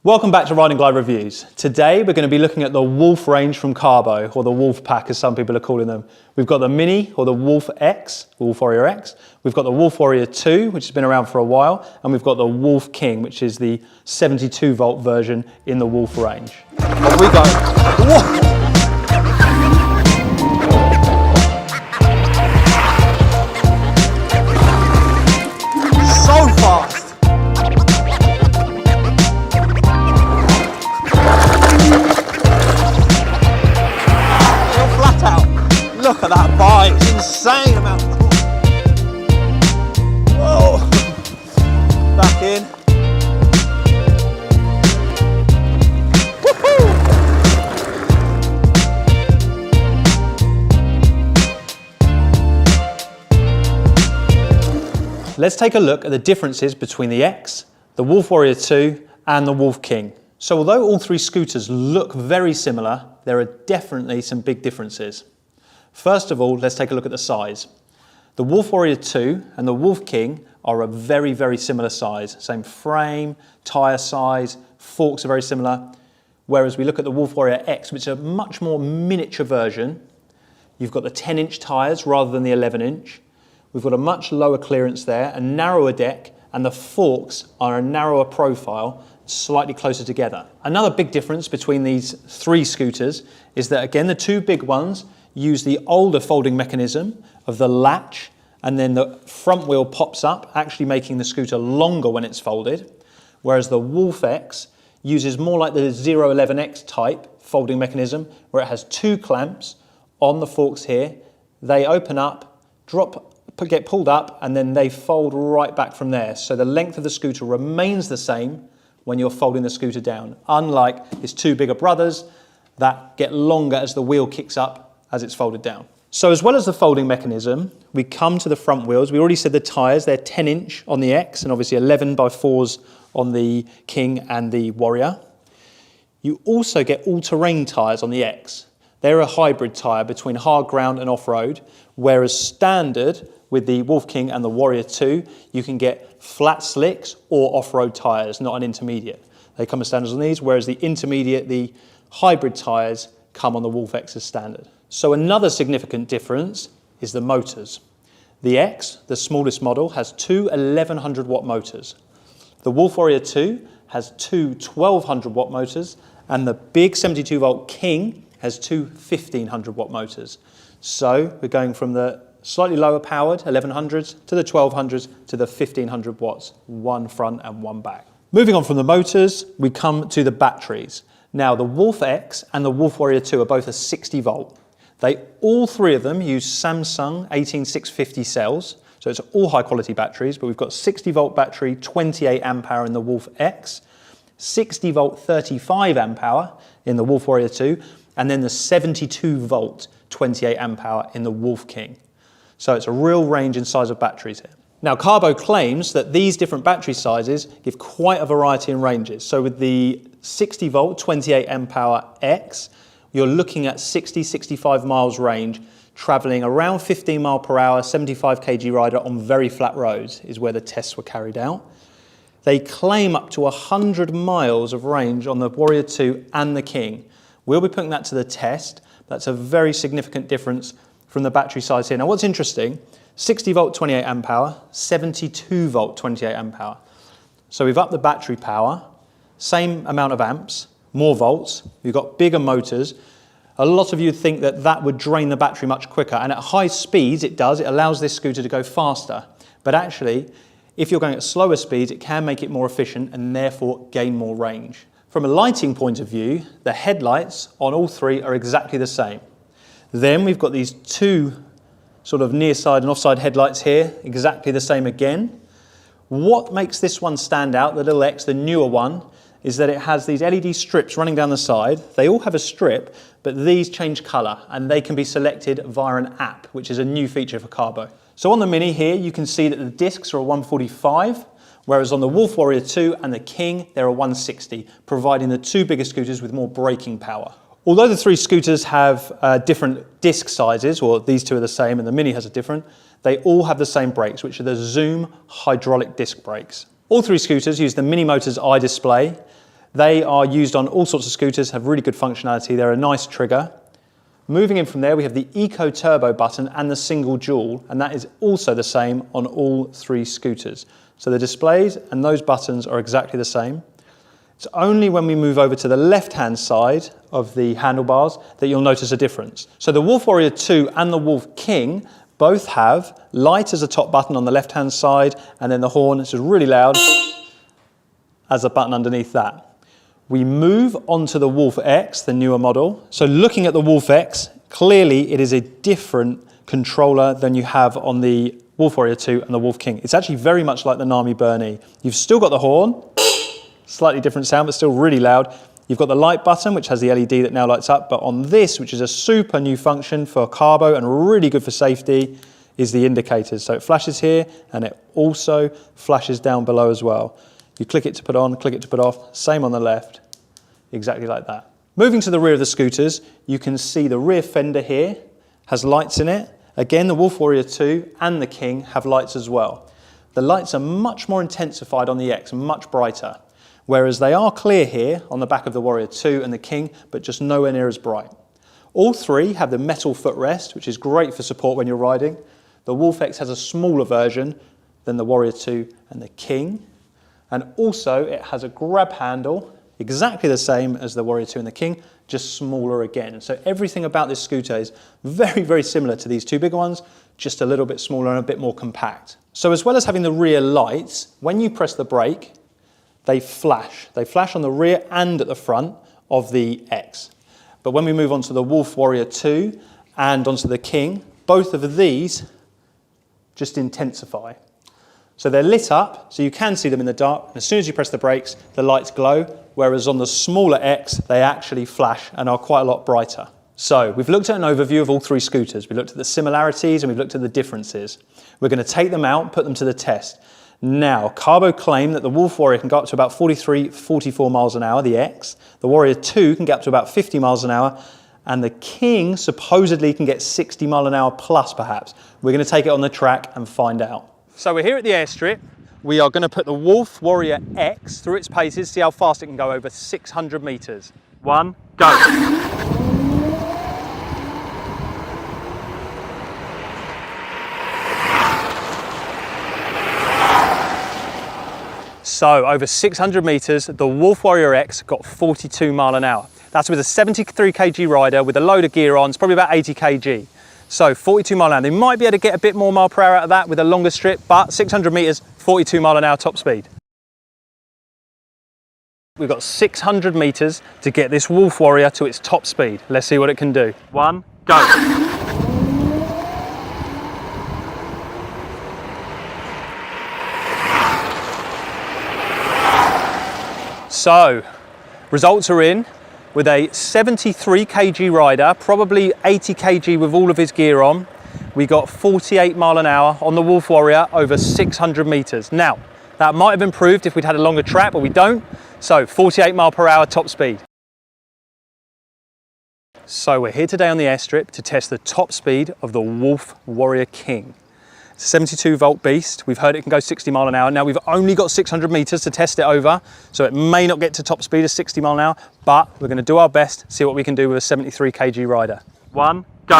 Welcome back to Ride and Glide Reviews. Today we're going to be looking at the Wolf range from Kaabo, or the Wolf Pack as some people are calling them. We've got the Mini, or the Wolf X, Wolf Warrior X. We've got the Wolf Warrior 2, which has been around for a while, and we've got the Wolf King, which is the 72 volt version in the Wolf range. Off we go. Whoa. So fast. Look at that bike, it's insane amount of torque. Whoa, back in. Woohoo! Let's take a look at the differences between the X, the Wolf Warrior 2 and the Wolf King. So although all three scooters look very similar, there are definitely some big differences. First of all, let's take a look at the size. The Wolf Warrior 2 and the Wolf King are a very, very similar size. Same frame, tyre size, forks are very similar. Whereas we look at the Wolf Warrior X, which is a much more miniature version. You've got the 10-inch tyres rather than the 11-inch. We've got a much lower clearance there, a narrower deck, and the forks are a narrower profile, slightly closer together. Another big difference between these three scooters is that, again, the two big ones use the older folding mechanism of the latch, and then the front wheel pops up, actually making the scooter longer when it's folded, whereas the Wolf X uses more like the 011X type folding mechanism, where it has two clamps on the forks here. They open up, get pulled up, and then they fold right back from there. So the length of the scooter remains the same when you're folding the scooter down, unlike its two bigger brothers that get longer as the wheel kicks up as it's folded down. So as well as the folding mechanism, we come to the front wheels. We already said the tyres, they're 10-inch on the X and obviously 11x4s on the King and the Warrior. You also get all-terrain tyres on the X. They're a hybrid tyre between hard ground and off-road, whereas standard with the Wolf King and the Warrior 2, you can get flat slicks or off-road tyres, not an intermediate. They come as standards on these, whereas the intermediate, the hybrid tyres, come on the Wolf X as standard. So another significant difference is the motors. The X, the smallest model, has two 1100 watt motors. The Wolf Warrior 2 has two 1200 watt motors, and the big 72 volt King has two 1500 watt motors. So we're going from the slightly lower powered 1100s to the 1200s to the 1500 watts, one front and one back. Moving on from the motors, we come to the batteries. Now the Wolf X and the Wolf Warrior 2 are both a 60 volt. All three of them use Samsung 18650 cells, so it's all high quality batteries, but we've got 60 volt battery, 28 amp hour in the Wolf X, 60 volt 35 amp hour in the Wolf Warrior 2, and then the 72 volt 28 amp hour in the Wolf King. So it's a real range in size of batteries here. Now Kaabo claims that these different battery sizes give quite a variety in ranges. So with the 60 volt 28 amp hour X, you're looking at 60-65 miles range, traveling around 15 mile per hour, 75 kg rider on very flat roads is where the tests were carried out. They claim up to 100 miles of range on the Warrior 2 and the King. We'll be putting that to the test. That's a very significant difference from the battery size here. Now what's interesting, 60 volt 28 amp hour, 72 volt 28 amp hour. So we've upped the battery power, same amount of amps, more volts, you've got bigger motors. A lot of you think that that would drain the battery much quicker, and at high speeds it does, it allows this scooter to go faster. But actually, if you're going at slower speeds, it can make it more efficient and therefore gain more range. From a lighting point of view, the headlights on all three are exactly the same. Then we've got these two sort of near side and offside headlights here, exactly the same again. What makes this one stand out, the little X, the newer one, is that it has these LED strips running down the side. They all have a strip, but these change colour and they can be selected via an app, which is a new feature for Kaabo. So on the Mini here, you can see that the discs are a 145, whereas on the Wolf Warrior 2 and the King, they're a 160, providing the two bigger scooters with more braking power. Although the three scooters have different disc sizes, or these two are the same and the Mini has a different, they all have the same brakes, which are the Zoom hydraulic disc brakes. All three scooters use the Mini Motors iDisplay. They are used on all sorts of scooters, have really good functionality. They're a nice trigger. Moving in from there, we have the Eco Turbo button and the single dual, and that is also the same on all three scooters. So the displays and those buttons are exactly the same. It's only when we move over to the left-hand side of the handlebars that you'll notice a difference. So the Wolf Warrior 2 and the Wolf King both have light as a top button on the left-hand side, and then the horn, which is really loud, as a button underneath that. We move onto the Wolf X, the newer model. So looking at the Wolf X, clearly it is a different controller than you have on the Wolf Warrior 2 and the Wolf King. It's actually very much like the Nami Bernie. You've still got the horn, slightly different sound, but still really loud. You've got the light button, which has the LED that now lights up, but on this, which is a super new function for Kaabo and really good for safety, is the indicators. So it flashes here, and it also flashes down below as well. You click it to put on, click it to put off, same on the left, exactly like that. Moving to the rear of the scooters, you can see the rear fender here has lights in it. Again, the Wolf Warrior 2 and the King have lights as well. The lights are much more intensified on the X, much brighter. Whereas they are clear here on the back of the Warrior 2 and the King, but just nowhere near as bright. All three have the metal footrest, which is great for support when you're riding. The Wolf X has a smaller version than the Warrior 2 and the King. And also it has a grab handle, exactly the same as the Warrior 2 and the King, just smaller again. So everything about this scooter is very, very similar to these two bigger ones, just a little bit smaller and a bit more compact. So as well as having the rear lights, when you press the brake, they flash. They flash on the rear and at the front of the X. But when we move on to the Wolf Warrior 2 and onto the King, both of these just intensify. So they're lit up, so you can see them in the dark. And as soon as you press the brakes, the lights glow, whereas on the smaller X, they actually flash and are quite a lot brighter. So we've looked at an overview of all three scooters. We looked at the similarities and we've looked at the differences. We're going to take them out and put them to the test. Now, Kaabo claim that the Wolf Warrior can go up to about 43, 44 miles an hour, the X. The Warrior 2 can get up to about 50 miles an hour. And the King supposedly can get 60 mile an hour plus, perhaps. We're going to take it on the track and find out. So we're here at the airstrip. We are going to put the Wolf Warrior X through its paces, see how fast it can go over 600 meters. 1, go. So over 600 meters, the Wolf Warrior X got 42 mile an hour. That's with a 73 kg rider with a load of gear on. It's probably about 80 kg. So 42 mile an hour. They might be able to get a bit more mile per hour out of that with a longer strip, but 600 meters, 42 mile an hour top speed. We've got 600 meters to get this Wolf Warrior to its top speed. Let's see what it can do. 1, go. So, results are in with a 73 kg rider, probably 80 kg with all of his gear on. We got 48 mile an hour on the Wolf Warrior over 600 meters. Now, that might have improved if we'd had a longer track, but we don't. So 48 mile per hour top speed. So we're here today on the airstrip to test the top speed of the Wolf Warrior King. It's a 72 volt beast. We've heard it can go 60 mile an hour. Now we've only got 600 meters to test it over, so it may not get to top speed of 60 mile an hour, but we're going to do our best, see what we can do with a 73 kg rider. 1, go.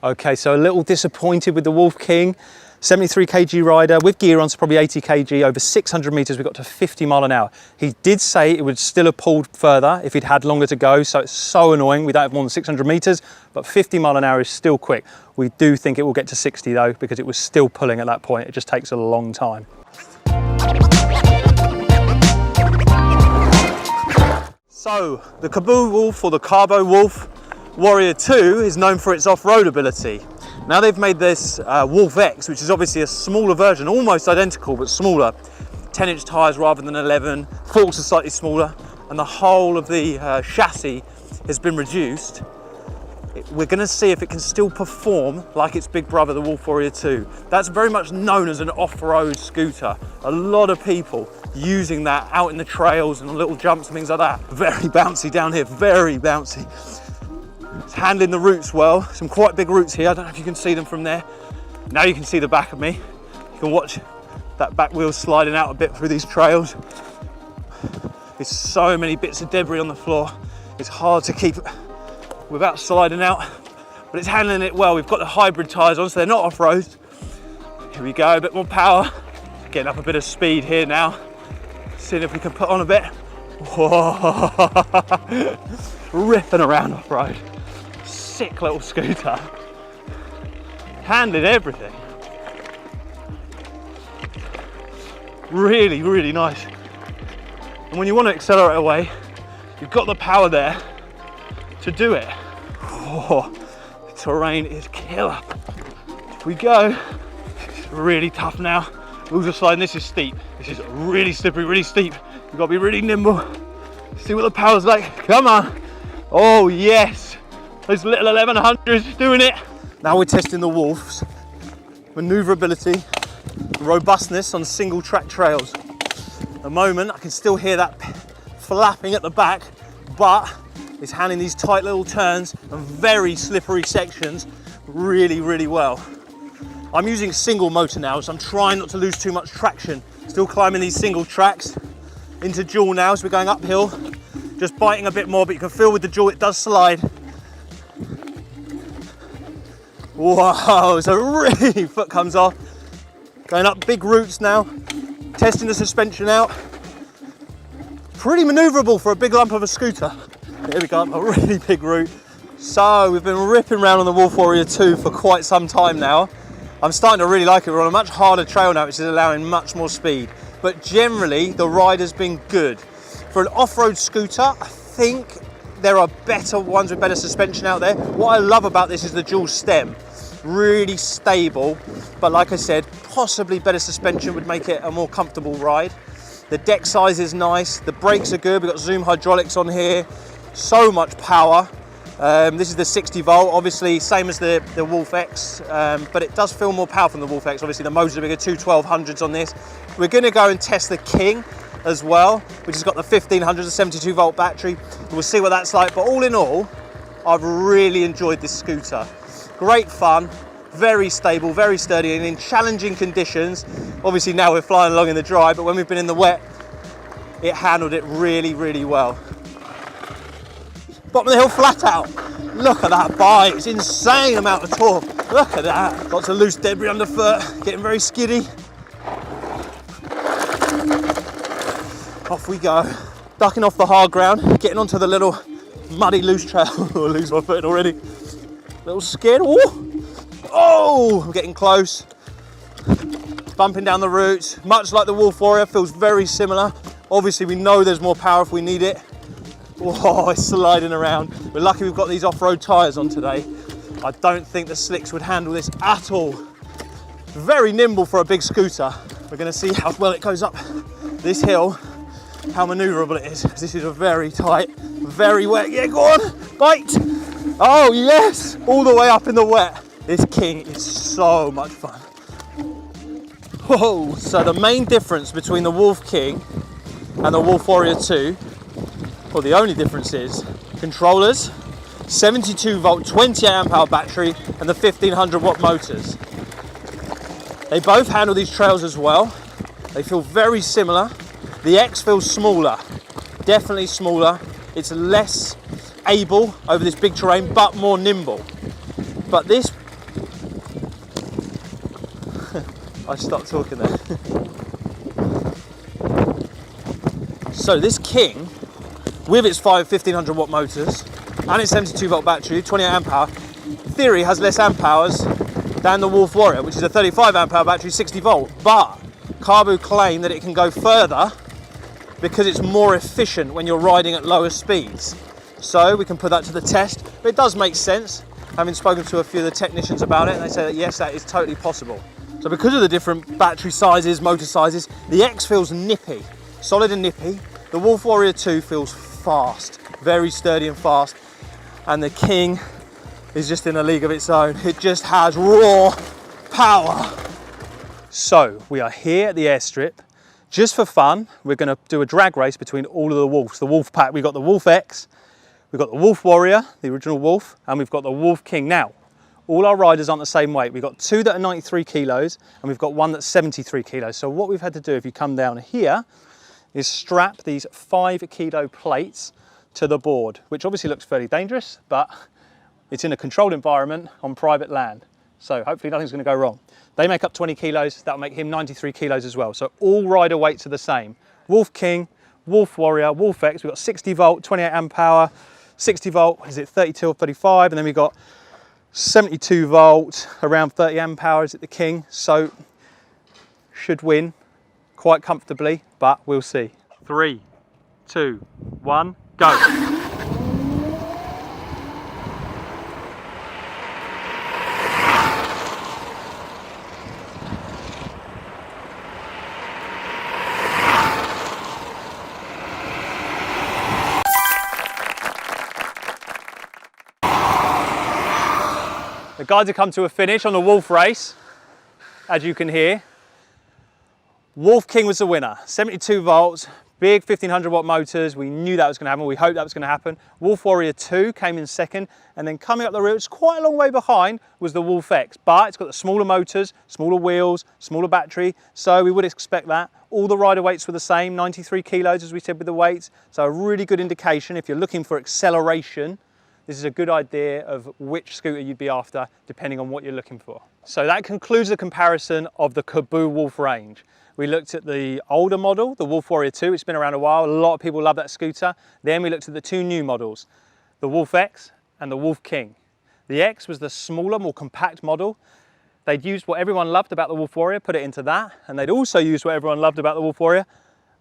Okay, so a little disappointed with the Wolf King. 73 kg rider with gear on, so probably 80 kg, over 600 meters, we got to 50 mile an hour. He did say it would still have pulled further if he'd had longer to go, so it's so annoying. We don't have more than 600 meters, but 50 mile an hour is still quick. We do think it will get to 60 though, because it was still pulling at that point. It just takes a long time. So the Kaabo or the Kaabo Wolf Warrior 2 is known for its off-road ability. Now they've made this Wolf X, which is obviously a smaller version, almost identical but smaller. 10-inch tyres rather than 11, forks are slightly smaller, and the whole of the chassis has been reduced. We're going to see if it can still perform like its big brother, the Wolf Warrior 2. That's very much known as an off-road scooter. A lot of people using that out in the trails and on little jumps and things like that. Very bouncy down here, very bouncy. It's handling the roots well. Some quite big roots here. I don't know if you can see them from there. Now you can see the back of me. You can watch that back wheel sliding out a bit through these trails. There's so many bits of debris on the floor. It's hard to keep without sliding out, but it's handling it well. We've got the hybrid tyres on, so they're not off-road. Here we go, a bit more power. Getting up a bit of speed here now. Seeing if we can put on a bit. Whoa. Ripping around off-road. Sick little scooter. Handling everything. Really, really nice. And when you want to accelerate away, you've got the power there to do it. Oh, the terrain is killer. Here we go. It's really tough now. Wheels are sliding. This is steep. This is really slippery, really steep. You've got to be really nimble. See what the power's like. Come on. Oh, yes. Those little 1100s doing it. Now we're testing the Wolf's maneuverability, robustness on single track trails. At the moment, I can still hear that flapping at the back, but it's handling these tight little turns and very slippery sections really, really well. I'm using single motor now, so I'm trying not to lose too much traction. Still climbing these single tracks into dual now as we're going uphill. Just biting a bit more, but you can feel with the dual it does slide. Whoa, so really foot comes off. Going up big routes now, testing the suspension out. Pretty maneuverable for a big lump of a scooter. Here we go, up a really big route. So we've been ripping around on the Wolf Warrior 2 for quite some time now. I'm starting to really like it. We're on a much harder trail now, which is allowing much more speed. But generally, the ride has been good. For an off-road scooter, I think there are better ones with better suspension out there. What I love about this is the dual stem. Really stable, but like I said, possibly better suspension would make it a more comfortable ride. The deck size is nice, the brakes are good, we've got Zoom hydraulics on here, so much power. This is the 60 volt, obviously same as the Wolf X, but it does feel more powerful than the Wolf X. Obviously the motors are bigger, two 1200s on this. We're going to go and test the King as well, which has got the 1500, a 72 volt battery. We'll see what that's like, but all in all, I've really enjoyed this scooter. Great fun, very stable, very sturdy, and in challenging conditions. Obviously now we're flying along in the dry, but when we've been in the wet, it handled it really, really well. Bottom of the hill flat out. Look at that bike, it's insane amount of torque. Look at that, lots of loose debris underfoot, getting very skiddy. Off we go. Ducking off the hard ground, getting onto the little muddy loose trail. I lose my footing already. Little skid. Oh, I'm getting close. Bumping down the route. Much like the Wolf Warrior, feels very similar. Obviously, we know there's more power if we need it. Oh, it's sliding around. We're lucky we've got these off-road tyres on today. I don't think the slicks would handle this at all. Very nimble for a big scooter. We're going to see how well it goes up this hill, how manoeuvrable it is. This is a very tight, very wet. Yeah, go on, bite. Oh yes, all the way up in the wet. This King is so much fun. Whoa, so the main difference between the Wolf King and the Wolf Warrior 2, well, the only difference is controllers, 72 volt, 28 amp hour battery, and the 1500 watt motors. They both handle these trails as well. They feel very similar. The X feels smaller, definitely smaller. It's less able over this big terrain, but more nimble. But this, I stopped talking there. So this King, with its 1500 watt motors and its 72 volt battery, 28 amp hour, in theory has less amp hours than the Wolf Warrior, which is a 35 amp hour battery, 60 volt. But Kaabo claim that it can go further because it's more efficient when you're riding at lower speeds. So we can put that to the test, but it does make sense. Having spoken to a few of the technicians about it, and they say that yes, that is totally possible. So because of the different battery sizes, motor sizes, the X feels nippy, solid and nippy. The Wolf Warrior 2 feels fast, very sturdy and fast. And the King is just in a league of its own. It just has raw power. So we are here at the airstrip. Just for fun, we're going to do a drag race between all of the Wolves. The Wolf pack, we've got the Wolf X, We've got the Wolf Warrior, the original Wolf, and we've got the Wolf King. Now, all our riders aren't the same weight. We've got 2 that are 93 kilos, and we've got 1 that's 73 kilos. So what we've had to do, if you come down here, is strap these 5 kilo plates to the board, which obviously looks fairly dangerous, but it's in a controlled environment on private land. So hopefully nothing's gonna go wrong. They make up 20 kilos, that'll make him 93 kilos as well. So all rider weights are the same. Wolf King, Wolf Warrior, Wolf X, we've got 60 volt, 28 amp hour, 60 volt, is it 32 or 35? And then we've got 72 volt, around 30 amp hour, is it the King? So should win quite comfortably, but we'll see. 3, 2, 1, go. The guys have come to a finish on the Wolf race, as you can hear. Wolf King was the winner, 72 volts, big 1500 watt motors. We knew that was going to happen, we hoped that was going to happen. Wolf Warrior 2 came in second, and then coming up the route, quite a long way behind, was the Wolf X. But it's got the smaller motors, smaller wheels, smaller battery, so we would expect that. All the rider weights were the same, 93 kilos as we said with the weights, so a really good indication if you're looking for acceleration. This is a good idea of which scooter you'd be after, depending on what you're looking for. So that concludes the comparison of the Kaabo Wolf range. We looked at the older model, the Wolf Warrior 2, it's been around a while, a lot of people love that scooter. Then we looked at the 2 new models, the Wolf X and the Wolf King. The X was the smaller, more compact model. They'd used what everyone loved about the Wolf Warrior, put it into that, and they'd also used what everyone loved about the Wolf Warrior,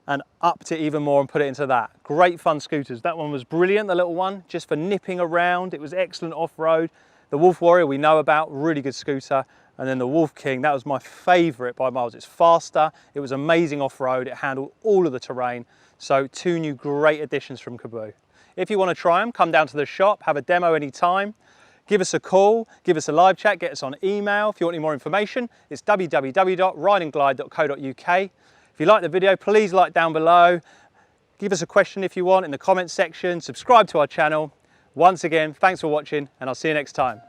and upped it even more and put it into that. Great fun scooters. That one was brilliant, the little one, just for nipping around. It was excellent off-road. The Wolf Warrior we know about, really good scooter. And then the Wolf King, that was my favorite by miles. It's faster, it was amazing off-road, it handled all of the terrain. So 2 new great additions from Kaabo. If you want to try them, come down to the shop, have a demo anytime. Give us a call, give us a live chat, get us on email. If you want any more information, it's www.rideandglide.co.uk. If you like the video, please like down below. Give us a question if you want in the comments section. Subscribe to our channel. Once again, thanks for watching, and I'll see you next time.